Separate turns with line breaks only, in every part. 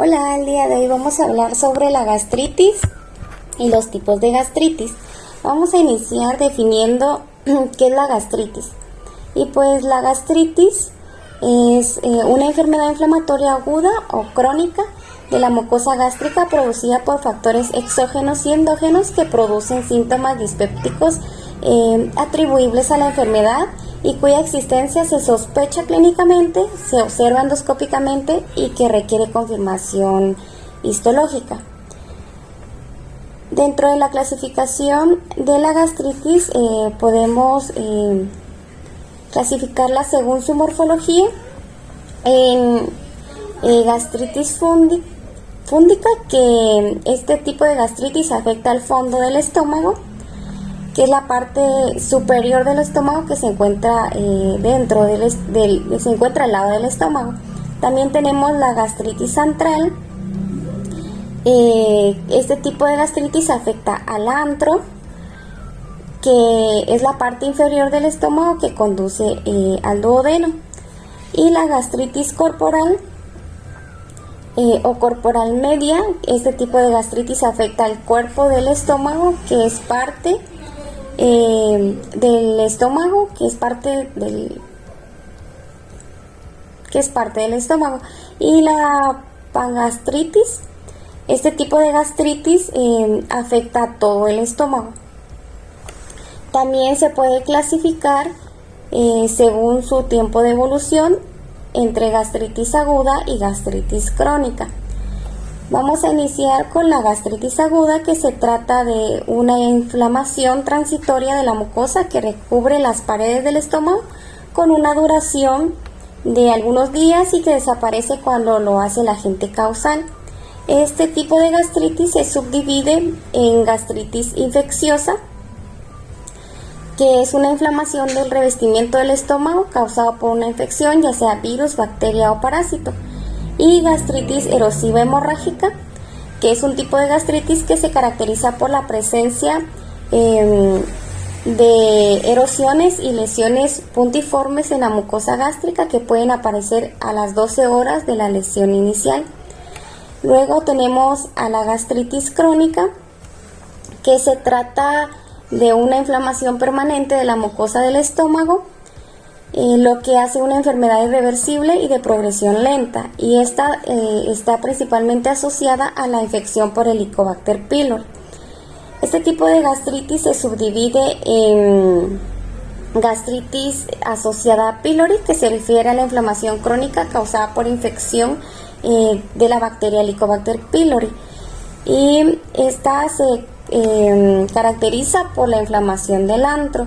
Hola, el día de hoy vamos a hablar sobre la gastritis y los tipos de gastritis. Vamos a iniciar definiendo qué es la gastritis. Y pues la gastritis es una enfermedad inflamatoria aguda o crónica de la mucosa gástrica producida por factores exógenos y endógenos que producen síntomas dispépticos atribuibles a la enfermedad y cuya existencia se sospecha clínicamente, se observa endoscópicamente y que requiere confirmación histológica. Dentro de la clasificación de la gastritis podemos clasificarla según su morfología en gastritis fúndica, que este tipo de gastritis afecta al fondo del estómago, que es la parte superior del estómago que se encuentra se encuentra al lado del estómago. También tenemos la gastritis antral. Este tipo de gastritis afecta al antro, que es la parte inferior del estómago que conduce al duodeno. Y la gastritis corporal o corporal media, este tipo de gastritis afecta al cuerpo del estómago, que es parte del estómago, que es parte del estómago. Y la pangastritis, este tipo de gastritis afecta a todo el estómago. También se puede clasificar según su tiempo de evolución entre gastritis aguda y gastritis crónica. Vamos a iniciar con la gastritis aguda, que se trata de una inflamación transitoria de la mucosa que recubre las paredes del estómago con una duración de algunos días y que desaparece cuando lo hace el agente causal. Este tipo de gastritis se subdivide en gastritis infecciosa, que es una inflamación del revestimiento del estómago causada por una infección, ya sea virus, bacteria o parásito. Y gastritis erosiva hemorrágica, que es un tipo de gastritis que se caracteriza por la presencia de erosiones y lesiones puntiformes en la mucosa gástrica que pueden aparecer a las 12 horas de la lesión inicial. Luego tenemos a la gastritis crónica, que se trata de una inflamación permanente de la mucosa del estómago, lo que hace una enfermedad irreversible y de progresión lenta, y esta está principalmente asociada a la infección por Helicobacter pylori. Este tipo de gastritis se subdivide en gastritis asociada a pylori, que se refiere a la inflamación crónica causada por infección de la bacteria Helicobacter pylori, y esta se caracteriza por la inflamación del antro.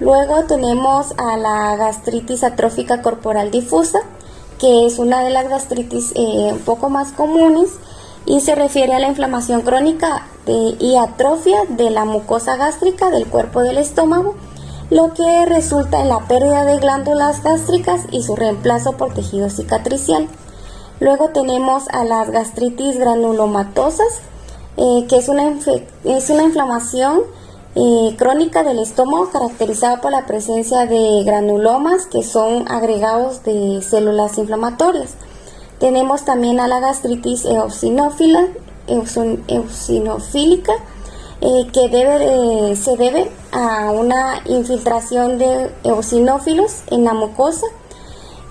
Luego tenemos a la gastritis atrófica corporal difusa, que es una de las gastritis un poco más comunes y se refiere a la inflamación crónica y atrofia de la mucosa gástrica del cuerpo del estómago, lo que resulta en la pérdida de glándulas gástricas y su reemplazo por tejido cicatricial. Luego tenemos a las gastritis granulomatosas, que es una inflamación crónica del estómago caracterizada por la presencia de granulomas, que son agregados de células inflamatorias. Tenemos también a la gastritis eosinofílica, que se debe a una infiltración de eosinófilos en la mucosa,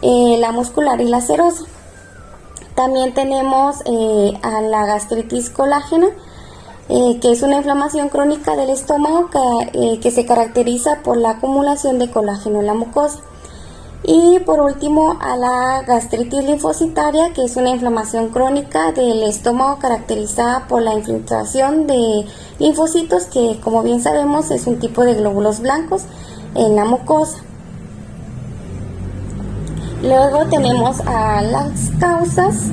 la muscular y la serosa. También tenemos a la gastritis colágena, que es una inflamación crónica del estómago que se caracteriza por la acumulación de colágeno en la mucosa. Y por último, a la gastritis linfocitaria, que es una inflamación crónica del estómago caracterizada por la infiltración de linfocitos, que como bien sabemos es un tipo de glóbulos blancos en la mucosa. Luego tenemos a las causas.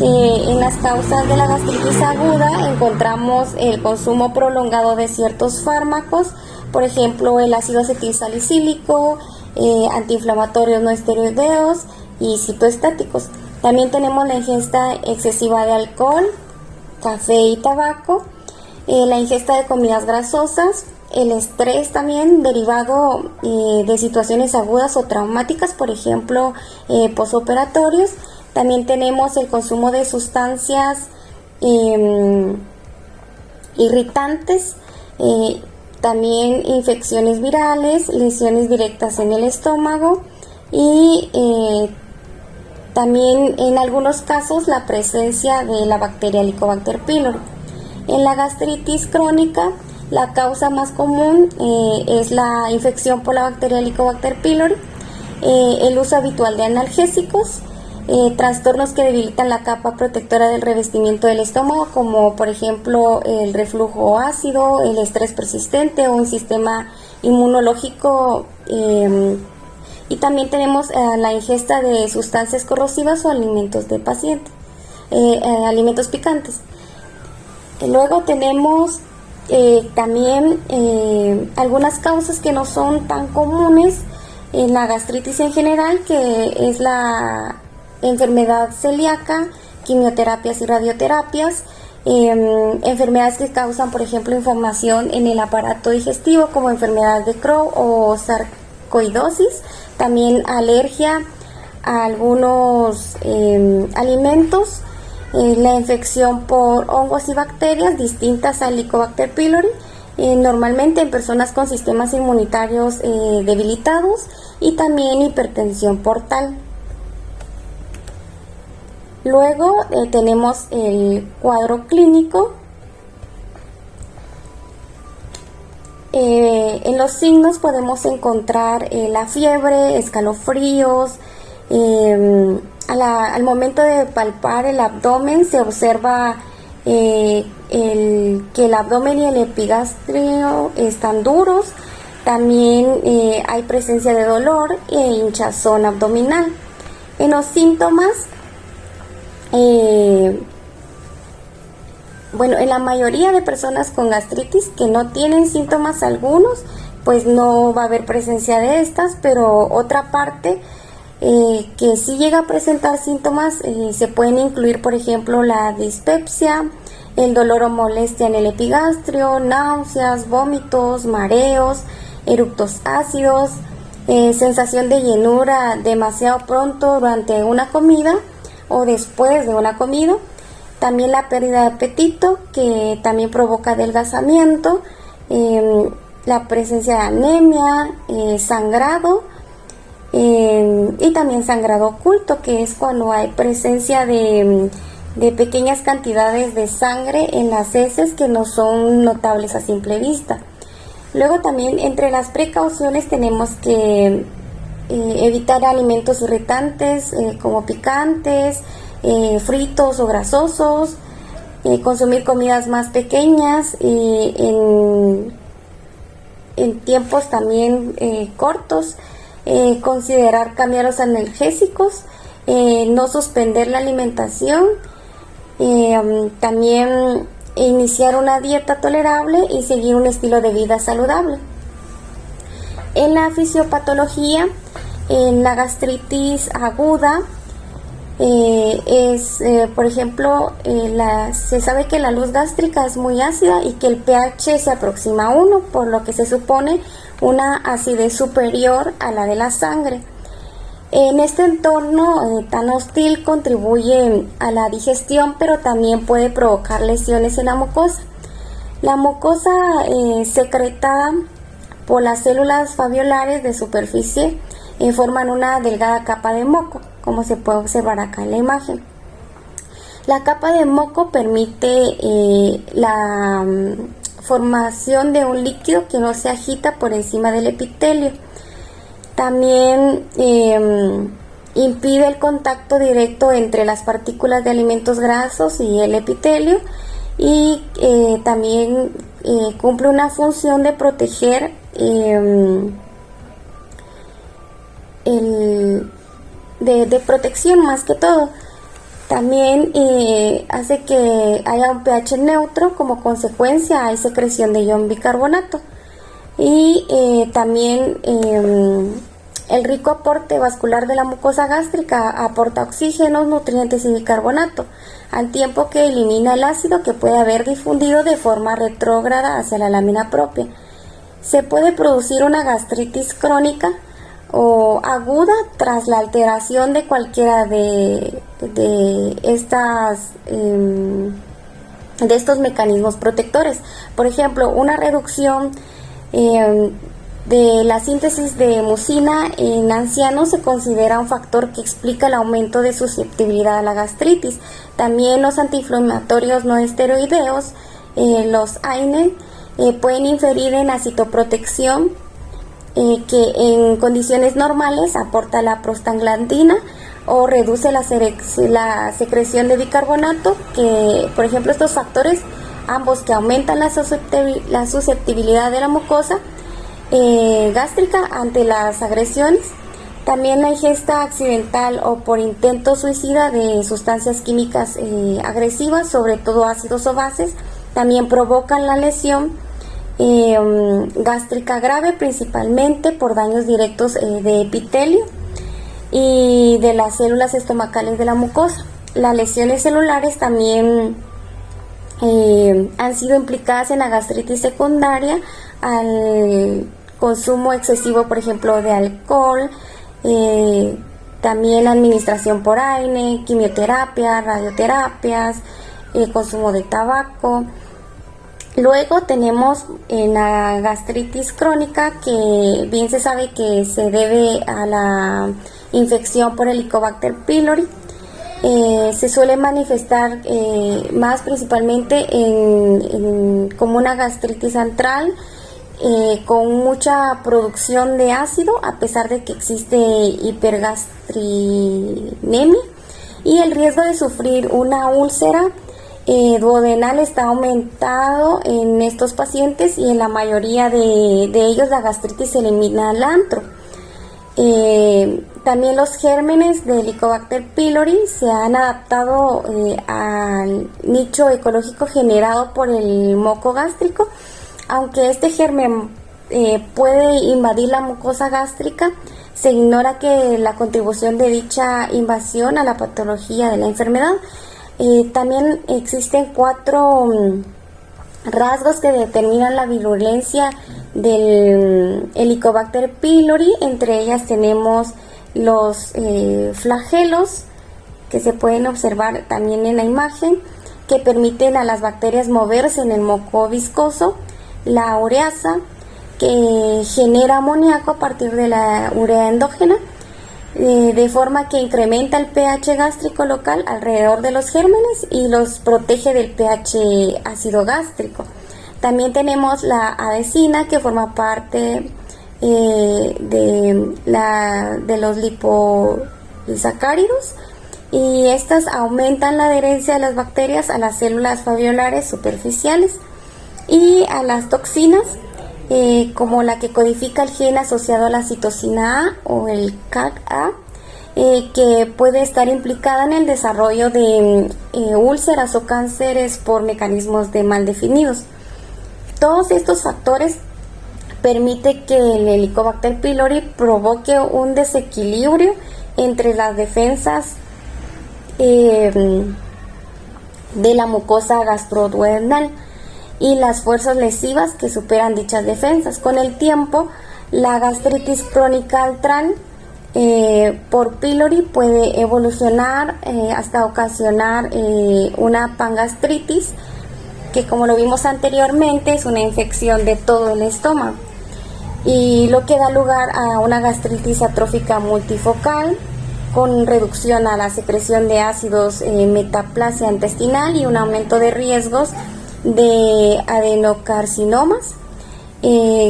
En las causas de la gastritis aguda encontramos el consumo prolongado de ciertos fármacos, por ejemplo el ácido acetilsalicílico, antiinflamatorios no esteroideos y citoestáticos. También tenemos la ingesta excesiva de alcohol, café y tabaco, la ingesta de comidas grasosas, el estrés también derivado de situaciones agudas o traumáticas, por ejemplo posoperatorios, También tenemos el consumo de sustancias irritantes, también infecciones virales, lesiones directas en el estómago y también en algunos casos la presencia de la bacteria Helicobacter pylori. En la gastritis crónica, la causa más común es la infección por la bacteria Helicobacter pylori, el uso habitual de analgésicos, trastornos que debilitan la capa protectora del revestimiento del estómago, como por ejemplo el reflujo ácido, el estrés persistente o un sistema inmunológico, y también tenemos la ingesta de sustancias corrosivas o alimentos de paciente, alimentos picantes. Luego tenemos también algunas causas que no son tan comunes en la gastritis en general, que es la enfermedad celíaca, quimioterapias y radioterapias, enfermedades que causan, por ejemplo, inflamación en el aparato digestivo, como enfermedad de Crohn o sarcoidosis, también alergia a algunos alimentos, la infección por hongos y bacterias distintas al Helicobacter pylori, normalmente en personas con sistemas inmunitarios debilitados, y también hipertensión portal. Luego tenemos el cuadro clínico. En los signos podemos encontrar la fiebre, escalofríos. Al momento de palpar el abdomen se observa que el abdomen y el epigastrio están duros. También hay presencia de dolor e hinchazón abdominal. En los síntomas, en la mayoría de personas con gastritis que no tienen síntomas algunos, pues no va a haber presencia de estas, pero otra parte que sí llega a presentar síntomas, se pueden incluir, por ejemplo, la dispepsia, el dolor o molestia en el epigastrio, náuseas, vómitos, mareos, eructos ácidos, sensación de llenura demasiado pronto durante una comida o después de una comida, también la pérdida de apetito, que también provoca adelgazamiento, la presencia de anemia, sangrado, y también sangrado oculto, que es cuando hay presencia de pequeñas cantidades de sangre en las heces que no son notables a simple vista. Luego también entre las precauciones tenemos que evitar alimentos irritantes como picantes, fritos o grasosos, consumir comidas más pequeñas en tiempos también cortos, considerar cambiar los analgésicos, no suspender la alimentación, también iniciar una dieta tolerable y seguir un estilo de vida saludable. En la fisiopatología, en la gastritis aguda, por ejemplo, se sabe que la luz gástrica es muy ácida y que el pH se aproxima a 1, por lo que se supone una acidez superior a la de la sangre. En este entorno tan hostil contribuye a la digestión, pero también puede provocar lesiones en la mucosa. La mucosa secretada por las células faviolares de superficie forman una delgada capa de moco, como se puede observar acá en la imagen. La capa de moco permite la formación de un líquido que no se agita por encima del epitelio. También impide el contacto directo entre las partículas de alimentos grasos y el epitelio, y también cumple una función de proteger de protección más que todo. También hace que haya un pH neutro. Como consecuencia hay secreción de ion bicarbonato, y también el rico aporte vascular de la mucosa gástrica aporta oxígeno, nutrientes y bicarbonato, al tiempo que elimina el ácido que puede haber difundido de forma retrógrada hacia la lámina propia. Se puede producir una gastritis crónica o aguda tras la alteración de cualquiera de estas de estos mecanismos protectores. Por ejemplo, una reducción de la síntesis de mucina en ancianos se considera un factor que explica el aumento de susceptibilidad a la gastritis. También los antiinflamatorios no esteroideos, los AINE, pueden inferir en la citoprotección que en condiciones normales aporta la prostaglandina o reduce la secreción de bicarbonato, que por ejemplo estos factores, ambos que aumentan la susceptibilidad de la mucosa gástrica ante las agresiones. También la ingesta accidental o por intento suicida de sustancias químicas agresivas, sobre todo ácidos o bases, también provocan la lesión gástrica grave, principalmente por daños directos de epitelio y de las células estomacales de la mucosa. Las lesiones celulares también han sido implicadas en la gastritis secundaria al consumo excesivo, por ejemplo, de alcohol, también la administración por AINE, quimioterapia, radioterapias, consumo de tabaco. Luego tenemos la gastritis crónica, que bien se sabe que se debe a la infección por Helicobacter pylori. Se suele manifestar más principalmente como una gastritis antral con mucha producción de ácido, a pesar de que existe hipergastrinemia, y el riesgo de sufrir una úlcera duodenal está aumentado en estos pacientes, y en la mayoría de ellos la gastritis se elimina al antro. También los gérmenes de Helicobacter pylori se han adaptado al nicho ecológico generado por el moco gástrico. Aunque este germen puede invadir la mucosa gástrica, se ignora que la contribución de dicha invasión a la patología de la enfermedad. También existen 4 rasgos que determinan la virulencia del Helicobacter pylori. Entre ellas tenemos los flagelos, que se pueden observar también en la imagen, que permiten a las bacterias moverse en el moco viscoso. La ureasa, que genera amoníaco a partir de la urea endógena, de forma que incrementa el pH gástrico local alrededor de los gérmenes y los protege del pH ácido gástrico. También tenemos la adesina, que forma parte de los liposacáridos, y estas aumentan la adherencia de las bacterias a las células alveolares superficiales. Y a las toxinas, como la que codifica el gen asociado a la citosina A o el CAG-A, que puede estar implicada en el desarrollo de úlceras o cánceres por mecanismos de mal definidos. Todos estos factores permiten que el Helicobacter pylori provoque un desequilibrio entre las defensas de la mucosa gastroduodenal y las fuerzas lesivas que superan dichas defensas. Con el tiempo, la gastritis crónica antral por pylori puede evolucionar hasta ocasionar una pangastritis, que, como lo vimos anteriormente, es una infección de todo el estómago, y lo que da lugar a una gastritis atrófica multifocal con reducción a la secreción de ácidos, metaplasia intestinal y un aumento de riesgos de adenocarcinomas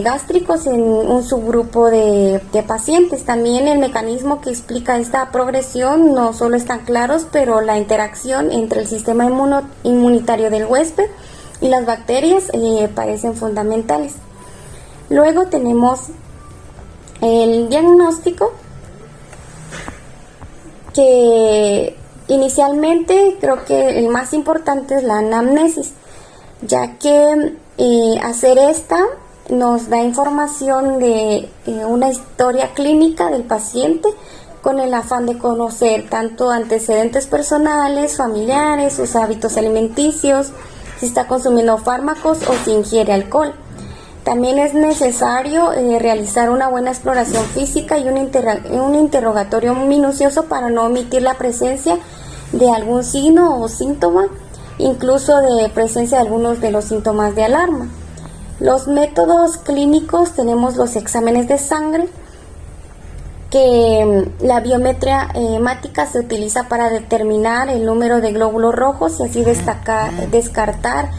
gástricos en un subgrupo de pacientes. También el mecanismo que explica esta progresión no solo están claros, pero la interacción entre el sistema inmunitario del huésped y las bacterias parecen fundamentales. Luego tenemos el diagnóstico, que inicialmente creo que el más importante es la anamnesis, ya que hacer esta nos da información de una historia clínica del paciente, con el afán de conocer tanto antecedentes personales, familiares, sus hábitos alimenticios, si está consumiendo fármacos o si ingiere alcohol. También es necesario realizar una buena exploración física y un interrogatorio minucioso para no omitir la presencia de algún signo o síntoma, incluso de presencia de algunos de los síntomas de alarma. Los métodos clínicos tenemos los exámenes de sangre, que la biometría hemática se utiliza para determinar el número de glóbulos rojos y así descartar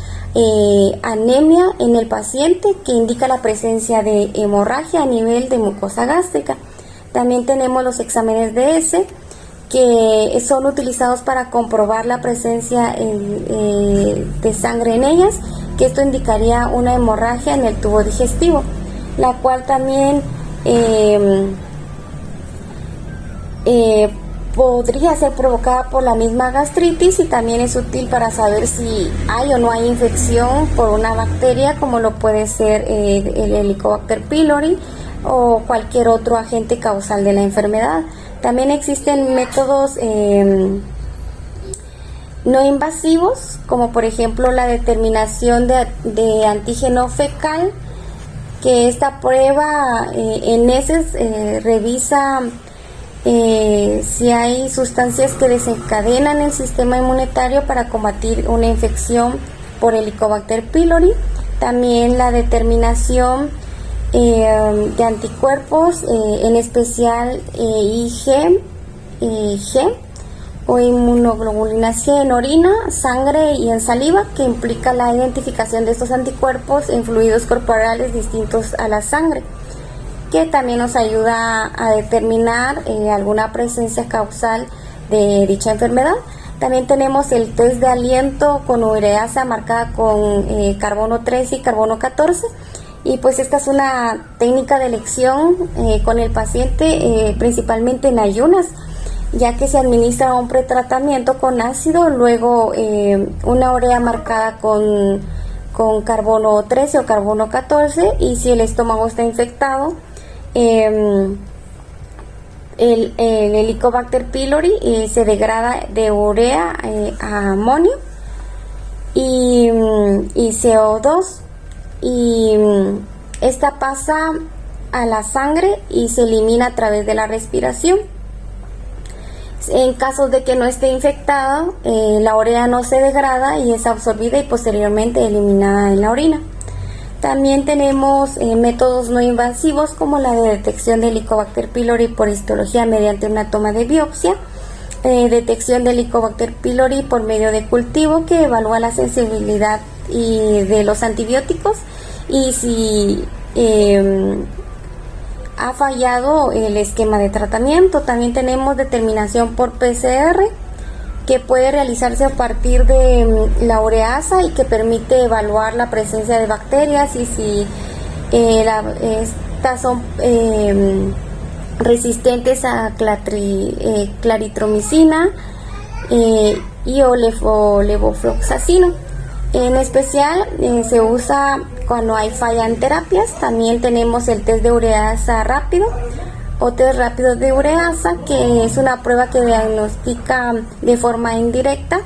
anemia en el paciente, que indica la presencia de hemorragia a nivel de mucosa gástrica. También tenemos los exámenes de S, que son utilizados para comprobar la presencia de sangre en ellas, que esto indicaría una hemorragia en el tubo digestivo, la cual también podría ser provocada por la misma gastritis, y también es útil para saber si hay o no hay infección por una bacteria, como lo puede ser el Helicobacter pylori o cualquier otro agente causal de la enfermedad. También existen métodos no invasivos, como por ejemplo la determinación de antígeno fecal, que esta prueba en heces revisa si hay sustancias que desencadenan el sistema inmunitario para combatir una infección por Helicobacter pylori. También la determinación de anticuerpos, en especial Ig o inmunoglobulina C en orina, sangre y en saliva, que implica la identificación de estos anticuerpos en fluidos corporales distintos a la sangre, que también nos ayuda a determinar alguna presencia causal de dicha enfermedad. También tenemos el test de aliento con ureasa marcada con carbono 13 y carbono 14, y pues esta es una técnica de elección con el paciente principalmente en ayunas, ya que se administra un pretratamiento con ácido, luego una urea marcada con carbono 13 o carbono 14, y si el estómago está infectado, el Helicobacter pylori se degrada de urea a amonio y CO2, y esta pasa a la sangre y se elimina a través de la respiración. En casos de que no esté infectada, la urea no se degrada y es absorbida y posteriormente eliminada en la orina. También tenemos métodos no invasivos, como la de detección de Helicobacter pylori por histología mediante una toma de biopsia, detección de Helicobacter pylori por medio de cultivo, que evalúa la sensibilidad de los antibióticos y si ha fallado el esquema de tratamiento. También tenemos determinación por PCR, que puede realizarse a partir de la ureasa y que permite evaluar la presencia de bacterias y si estas son resistentes a claritromicina y o levofloxacino. En especial se usa cuando hay falla en terapias. También tenemos el test de ureasa rápido o test rápido de ureasa, que es una prueba que diagnostica de forma indirecta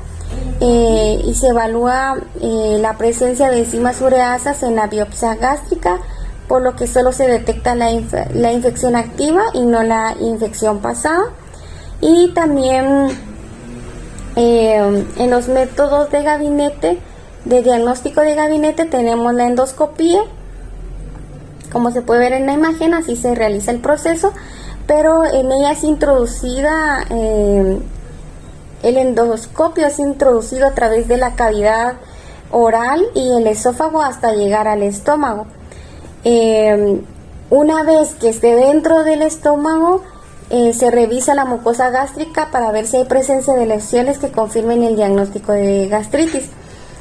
y se evalúa la presencia de enzimas ureasas en la biopsia gástrica, por lo que solo se detecta la infección activa y no la infección pasada. Y también en los métodos de gabinete, de diagnóstico de gabinete, tenemos la endoscopía. Como se puede ver en la imagen, así se realiza el proceso, pero en ella es introducida, el endoscopio es introducido a través de la cavidad oral y el esófago hasta llegar al estómago. Una vez que esté dentro del estómago, se revisa la mucosa gástrica para ver si hay presencia de lesiones que confirmen el diagnóstico de gastritis.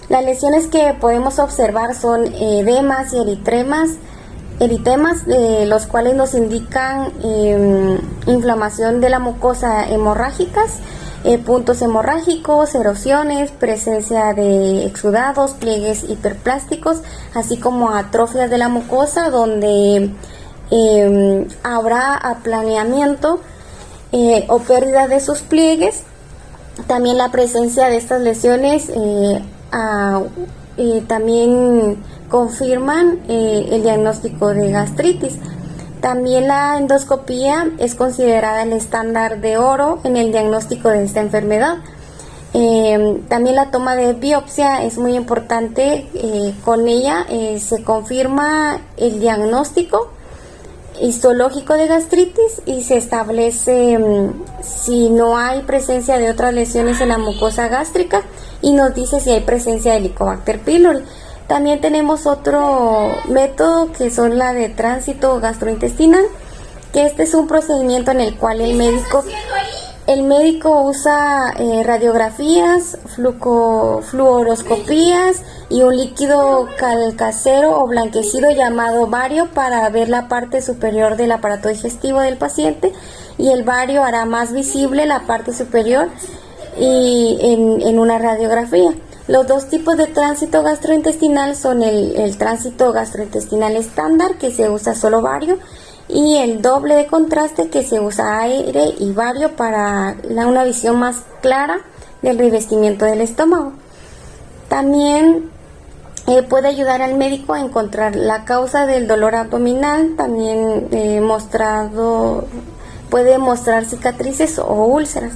Las lesiones que podemos observar son edemas y eritemas, los cuales nos indican inflamación de la mucosa hemorrágicas, puntos hemorrágicos, erosiones, presencia de exudados, pliegues hiperplásticos, así como atrofias de la mucosa donde habrá aplaneamiento o pérdida de sus pliegues. También la presencia de estas lesiones también confirman el diagnóstico de gastritis. También la endoscopía es considerada el estándar de oro en el diagnóstico de esta enfermedad. También la toma de biopsia es muy importante. Con ella se confirma el diagnóstico histológico de gastritis y se establece si no hay presencia de otras lesiones en la mucosa gástrica y nos dice si hay presencia de Helicobacter pylori. También tenemos otro método que son la de tránsito gastrointestinal, que este es un procedimiento en el cual el médico usa radiografías, fluoroscopías y un líquido calcáceo o blanquecido llamado bario para ver la parte superior del aparato digestivo del paciente, y el bario hará más visible la parte superior y en una radiografía. Los dos tipos de tránsito gastrointestinal son el tránsito gastrointestinal estándar, que se usa solo bario, y el doble de contraste, que se usa aire y bario para una visión más clara del revestimiento del estómago. También puede ayudar al médico a encontrar la causa del dolor abdominal. También puede mostrar cicatrices o úlceras.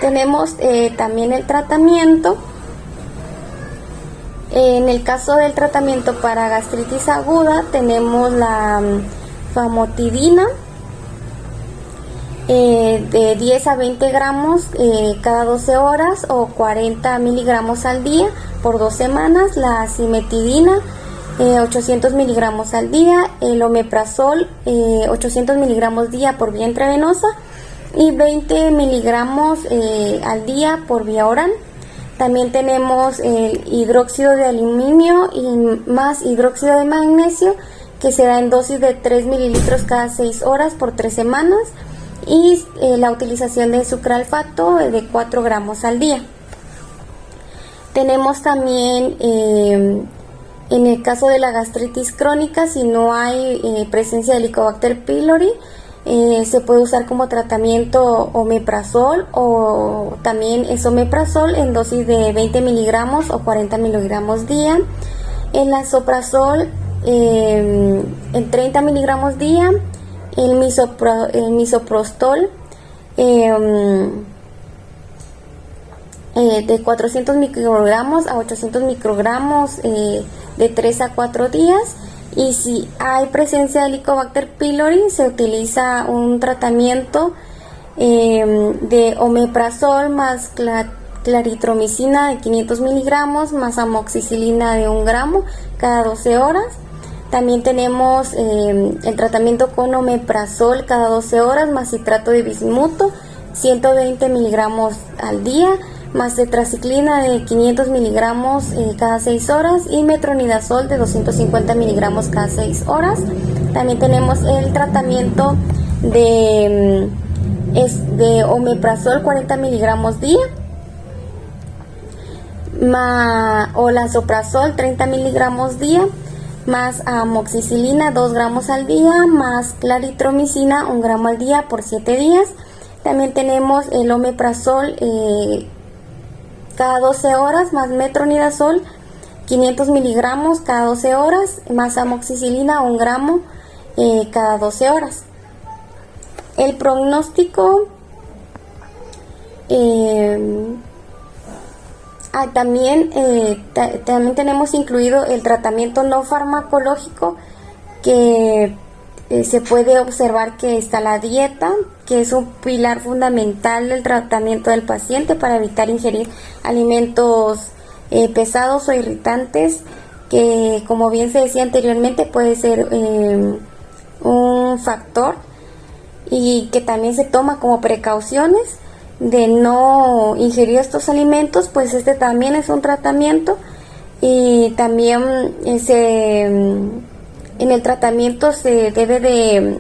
Tenemos también el tratamiento. En el caso del tratamiento para gastritis aguda tenemos la famotidina de 10 a 20 gramos cada 12 horas o 40 miligramos al día por 2 semanas, la cimetidina 800 miligramos al día, el omeprazol 800 miligramos día por vía intravenosa y 20 miligramos al día por vía oral. También tenemos el hidróxido de aluminio y más hidróxido de magnesio, que se da en dosis de 3 mililitros cada 6 horas por 3 semanas, y la utilización de sucralfato de 4 gramos al día. Tenemos también, en el caso de la gastritis crónica, si no hay presencia de Helicobacter pylori, se puede usar como tratamiento omeprazol, o también es omeprazol en dosis de 20 miligramos o 40 miligramos día. El lasoprazol en 30 miligramos día. El misoprostol de 400 microgramos a 800 microgramos de 3 a 4 días. Y si hay presencia de Helicobacter pylori, se utiliza un tratamiento de omeprazol más claritromicina de 500 miligramos más amoxicilina de 1 gramo cada 12 horas. También tenemos el tratamiento con omeprazol cada 12 horas más citrato de bismuto 120 miligramos al día, más tetraciclina de 500 miligramos cada 6 horas y metronidazol de 250 miligramos cada 6 horas. También tenemos el tratamiento de omeprazol 40 miligramos día, o lasoprazol 30 miligramos día, más amoxicilina 2 gramos al día, más claritromicina 1 gramo al día por 7 días. También tenemos el omeprazol cada 12 horas, más metronidazol 500 miligramos cada 12 horas, más amoxicilina 1 gramo cada 12 horas. El pronóstico también tenemos incluido el tratamiento no farmacológico, que se puede observar que está la dieta, que es un pilar fundamental del tratamiento del paciente para evitar ingerir alimentos pesados o irritantes, que, como bien se decía anteriormente, puede ser un factor, y que también se toma como precauciones de no ingerir estos alimentos, pues este también es un tratamiento. Y también en el tratamiento se debe de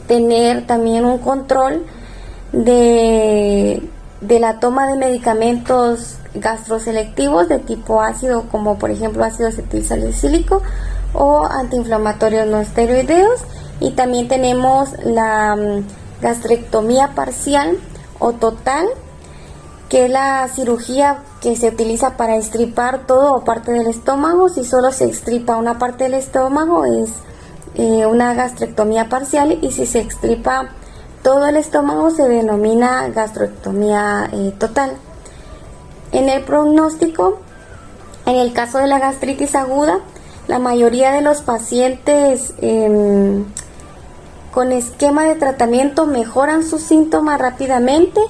tener también un control de la toma de medicamentos gastroselectivos de tipo ácido, como por ejemplo ácido acetilsalicílico o antiinflamatorios no esteroideos. Y también tenemos gastrectomía parcial o total, que es la cirugía que se utiliza para extirpar todo o parte del estómago. Si solo se extirpa una parte del estómago es una gastrectomía parcial, y si se extirpa todo el estómago se denomina gastrectomía total. En el pronóstico, en el caso de la gastritis aguda, la mayoría de los pacientes con esquema de tratamiento mejoran sus síntomas rápidamente,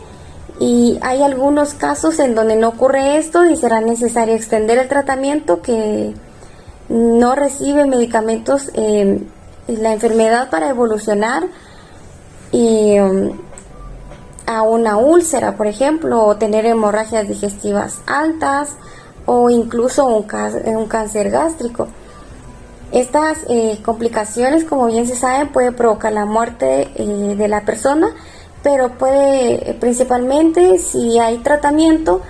y hay algunos casos en donde no ocurre esto y será necesario extender el tratamiento, que no recibe medicamentos la enfermedad para evolucionar y a una úlcera, por ejemplo, o tener hemorragias digestivas altas, o incluso un cáncer gástrico. Estas complicaciones, como bien se sabe, puede provocar la muerte de la persona, pero puede, principalmente si hay tratamiento,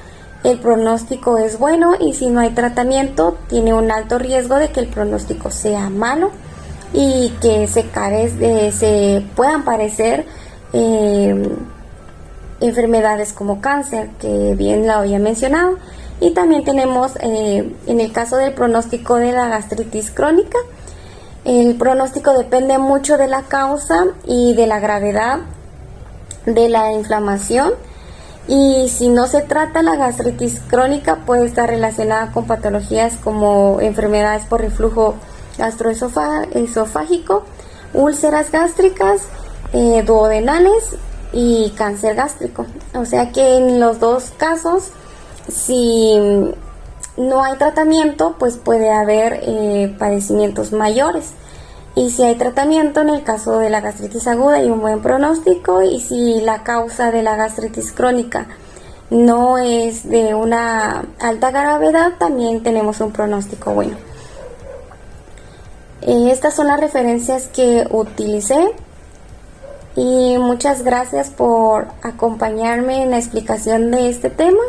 el pronóstico es bueno, y si no hay tratamiento, tiene un alto riesgo de que el pronóstico sea malo y que se puedan padecer enfermedades como cáncer, que bien lo había mencionado. Y también tenemos, en el caso del pronóstico de la gastritis crónica, el pronóstico depende mucho de la causa y de la gravedad de la inflamación, y si no se trata, la gastritis crónica puede estar relacionada con patologías como enfermedades por reflujo gastroesofágico, úlceras gástricas, duodenales y cáncer gástrico. O sea que en los dos casos, si no hay tratamiento, pues puede haber padecimientos mayores. Y si hay tratamiento, en el caso de la gastritis aguda, hay un buen pronóstico, y si la causa de la gastritis crónica no es de una alta gravedad, también tenemos un pronóstico bueno. Estas son las referencias que utilicé, y muchas gracias por acompañarme en la explicación de este tema.